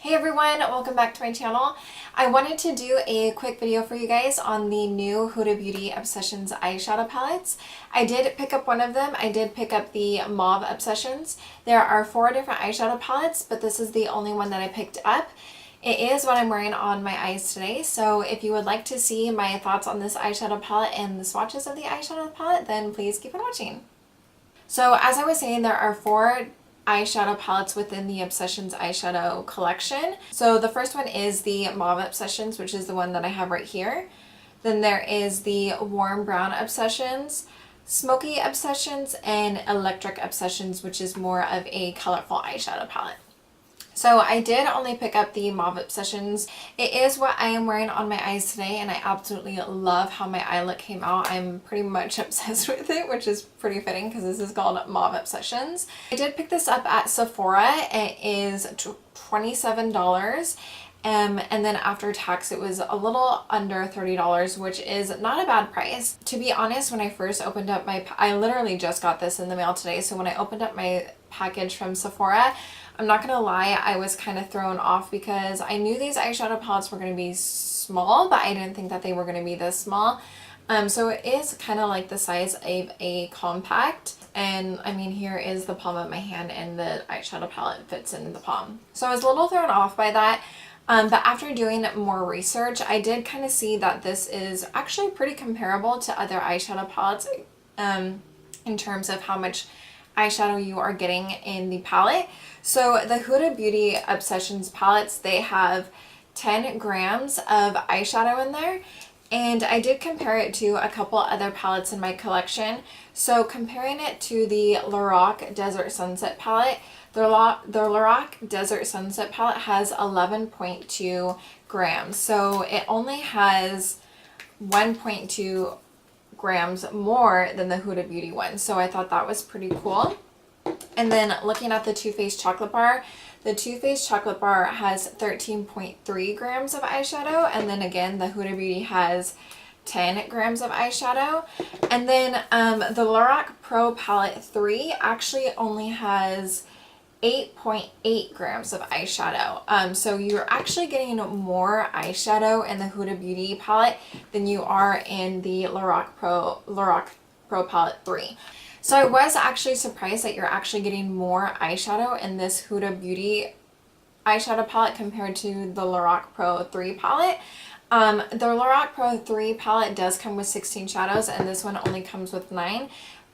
Hey everyone, welcome back to my channel. I wanted to do a quick video for you guys on the new Huda Beauty Obsessions eyeshadow palettes. I did pick up one of them. I did pick up the Mauve Obsessions. There are 4 different eyeshadow palettes, but this is the only one that I picked up. It is what I'm wearing on my eyes today, so if you would like to see my thoughts on this eyeshadow palette and the swatches of the eyeshadow palette, then please keep on watching. So as I was saying, there are 4 eyeshadow palettes within the Obsessions eyeshadow collection. So the first one is the Mauve Obsessions, which is the one that I have right here. Then there is the Warm Brown Obsessions, Smoky Obsessions, and Electric Obsessions, which is more of a colorful eyeshadow palette. So I did only pick up the Mauve Obsessions. It is what I am wearing on my eyes today, and I absolutely love how my eye look came out. I'm pretty much obsessed with it, which is pretty fitting because this is called Mauve Obsessions. I did pick this up at Sephora. It is $27. And then after tax it was a little under $30, which is not a bad price. To be honest, when I first opened up I literally just got this in the mail today, so when I opened up my package from Sephora, I'm not gonna lie, I was kind of thrown off because I knew these eyeshadow palettes were gonna be small, but I didn't think that they were gonna be this small. So it is kind of like the size of a compact, and I mean, here is the palm of my hand and the eyeshadow palette fits in the palm. So I was a little thrown off by that. But after doing more research, I did kind of see that this is actually pretty comparable to other eyeshadow palettes in terms of how much eyeshadow you are getting in the palette. So the Huda Beauty Obsessions palettes, they have 10 grams of eyeshadow in there. And I did compare it to a couple other palettes in my collection. So comparing it to the Lorac Desert Sunset palette, the Lorac Desert Sunset palette has 11.2 grams. So it only has 1.2 grams more than the Huda Beauty one. So I thought that was pretty cool. And then looking at the Too Faced chocolate bar, the Too Faced chocolate bar has 13.3 grams of eyeshadow. And then again, the Huda Beauty has 10 grams of eyeshadow. And then the Lorac Pro Palette 3 actually only has 8.8 grams of eyeshadow. So you're actually getting more eyeshadow in the Huda Beauty palette than you are in the Lorac Pro Palette 3. So I was actually surprised that you're actually getting more eyeshadow in this Huda Beauty eyeshadow palette compared to the Lorac Pro 3 palette. The Lorac Pro 3 palette does come with 16 shadows, and this one only comes with 9.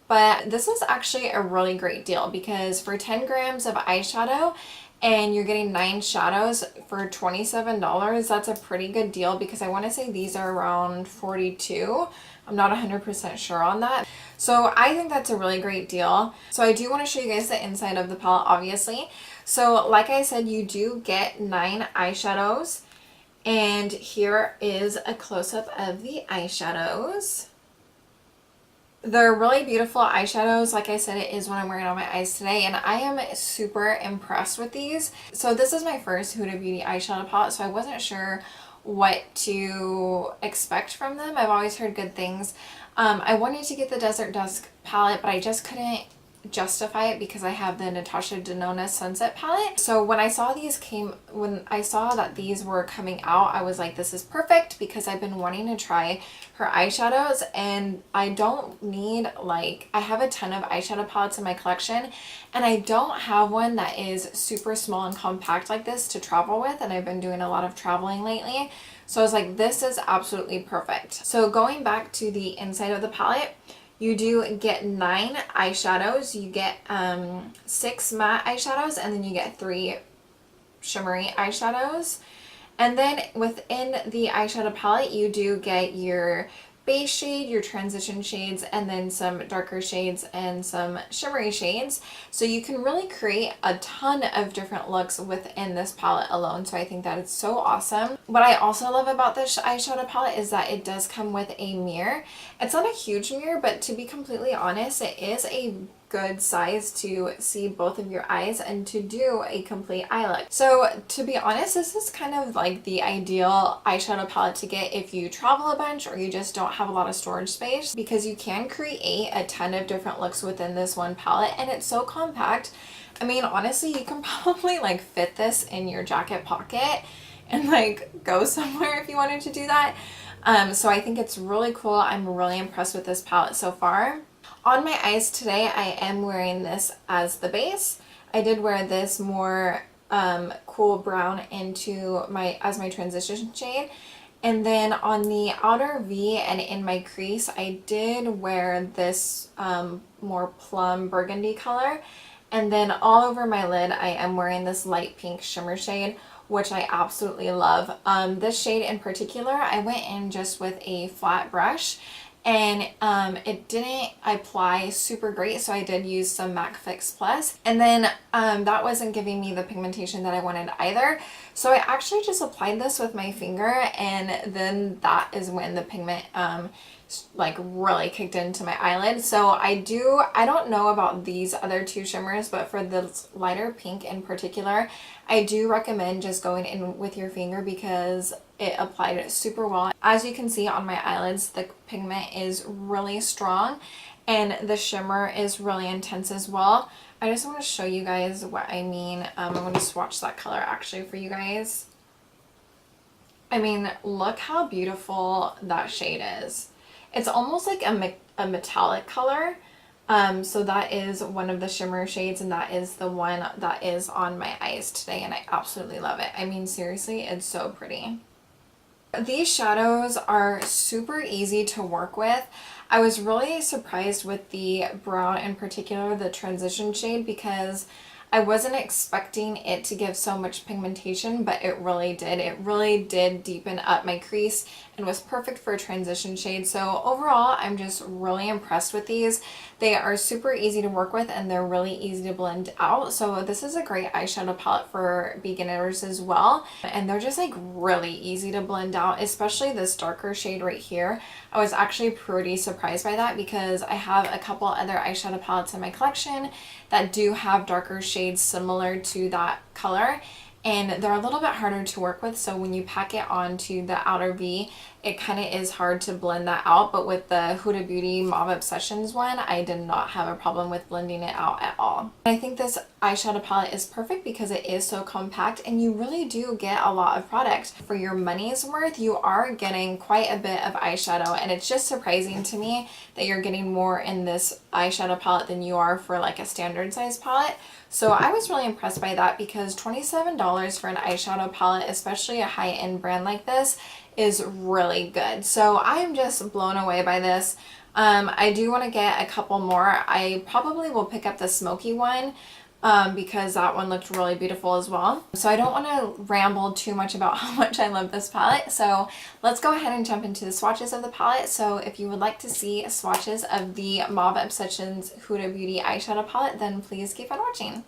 But this is actually a really great deal because for 10 grams of eyeshadow and you're getting 9 shadows for $27, that's a pretty good deal because I want to say these are around $42. I'm not 100% sure on that. So I think that's a really great deal. So I do want to show you guys the inside of the palette, obviously. So like I said, you do get 9 eyeshadows. And here is a close-up of the eyeshadows. They're really beautiful eyeshadows. Like I said, it is what I'm wearing on my eyes today, and I am super impressed with these. So this is my first Huda Beauty eyeshadow palette, so I wasn't sure what to expect from them. I've always heard good things. I wanted to get the Desert Dusk palette, but I just couldn't justify it because I have the Natasha Denona Sunset palette. So when I saw that these were coming out, I was like, this is perfect because I've been wanting to try her eyeshadows, and I don't need, like, I have a ton of eyeshadow palettes in my collection, and I don't have one that is super small and compact like this to travel with, and I've been doing a lot of traveling lately. So I was like, this is absolutely perfect. So going back to the inside of the palette, you do get 9 eyeshadows. You get 6 matte eyeshadows, and then you get 3 shimmery eyeshadows. And then within the eyeshadow palette, you do get your base shade, your transition shades, and then some darker shades and some shimmery shades. So you can really create a ton of different looks within this palette alone. So I think that is so awesome. What I also love about this eyeshadow palette is that it does come with a mirror. It's not a huge mirror, but to be completely honest, it is a good size to see both of your eyes and to do a complete eye look. So to be honest, this is kind of like the ideal eyeshadow palette to get if you travel a bunch or you just don't have a lot of storage space, because you can create a ton of different looks within this one palette, and it's so compact. I mean, honestly, you can probably like fit this in your jacket pocket and like go somewhere if you wanted to do that. So I think it's really cool. I'm really impressed with this palette so far. On my eyes today, I am wearing this as the base. I did wear this more cool brown into as my transition shade. And then on the outer V and in my crease, I did wear this more plum burgundy color. And then all over my lid, I am wearing this light pink shimmer shade, which I absolutely love. This shade in particular, I went in just with a flat brush, and it didn't apply super great, so I did use some MAC Fix Plus, and then that wasn't giving me the pigmentation that I wanted either, so I actually just applied this with my finger, and then that is when the pigment like really kicked into my eyelid. So I don't know about these other two shimmers, but for the lighter pink in particular, I do recommend just going in with your finger because it applied it super well. As you can see on my eyelids, the pigment is really strong and the shimmer is really intense as well. I just want to show you guys what I mean. I'm going to swatch that color actually for you guys. I mean, look how beautiful that shade is. It's almost like a metallic color. So that is one of the shimmer shades, and that is the one that is on my eyes today, and I absolutely love it. I mean, seriously, it's so pretty. These shadows are super easy to work with. I was really surprised with the brown in particular, the transition shade, because I wasn't expecting it to give so much pigmentation, but it really did. It really did deepen up my crease and was perfect for a transition shade. So overall, I'm just really impressed with these. They are super easy to work with and they're really easy to blend out. So this is a great eyeshadow palette for beginners as well. And they're just like really easy to blend out, especially this darker shade right here. I was actually pretty surprised by that because I have a couple other eyeshadow palettes in my collection that do have darker shades similar to that color, and they're a little bit harder to work with, so when you pack it onto the outer V, it kind of is hard to blend that out. But with the Huda Beauty Mauve Obsessions one, I did not have a problem with blending it out at all. I think this eyeshadow palette is perfect because it is so compact and you really do get a lot of product. For your money's worth, you are getting quite a bit of eyeshadow, and it's just surprising to me that you're getting more in this eyeshadow palette than you are for like a standard size palette. So I was really impressed by that because $27 for an eyeshadow palette, especially a high-end brand like this, is really good. So I'm just blown away by this. I do want to get a couple more. I probably will pick up the smoky one because that one looked really beautiful as well. So I don't want to ramble too much about how much I love this palette. So let's go ahead and jump into the swatches of the palette. So if you would like to see swatches of the Mauve Obsessions Huda Beauty eyeshadow palette, then please keep on watching.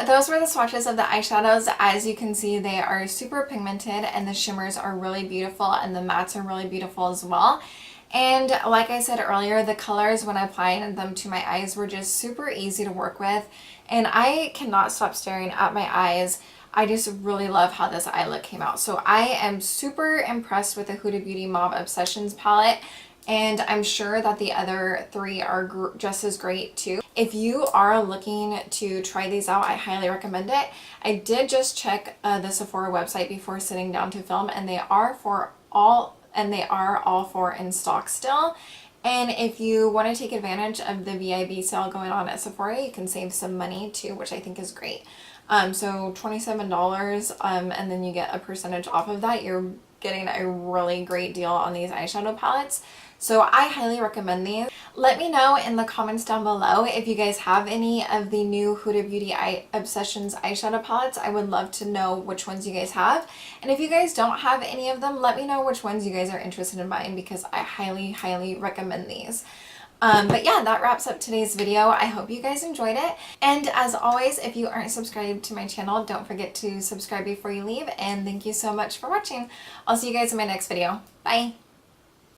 Those were the swatches of the eyeshadows. As you can see, they are super pigmented and the shimmers are really beautiful and the mattes are really beautiful as well. And like I said earlier, the colors when I applied them to my eyes were just super easy to work with, and I cannot stop staring at my eyes. I just really love how this eye look came out. So I am super impressed with the Huda Beauty Mauve Obsessions palette, and I'm sure that the other three are just as great too. If you are looking to try these out, I highly recommend it. I did just check the Sephora website before sitting down to film, and they are all four in stock still. And if you want to take advantage of the VIB sale going on at Sephora, you can save some money too, which I think is great. So $27, and then you get a percentage off of that. You're getting a really great deal on these eyeshadow palettes. So I highly recommend these. Let me know in the comments down below if you guys have any of the new Huda Beauty Obsessions eyeshadow palettes. I would love to know which ones you guys have. And if you guys don't have any of them, let me know which ones you guys are interested in buying because I highly recommend these. But yeah, that wraps up today's video. I hope you guys enjoyed it. And as always, if you aren't subscribed to my channel, don't forget to subscribe before you leave. And thank you so much for watching. I'll see you guys in my next video. Bye!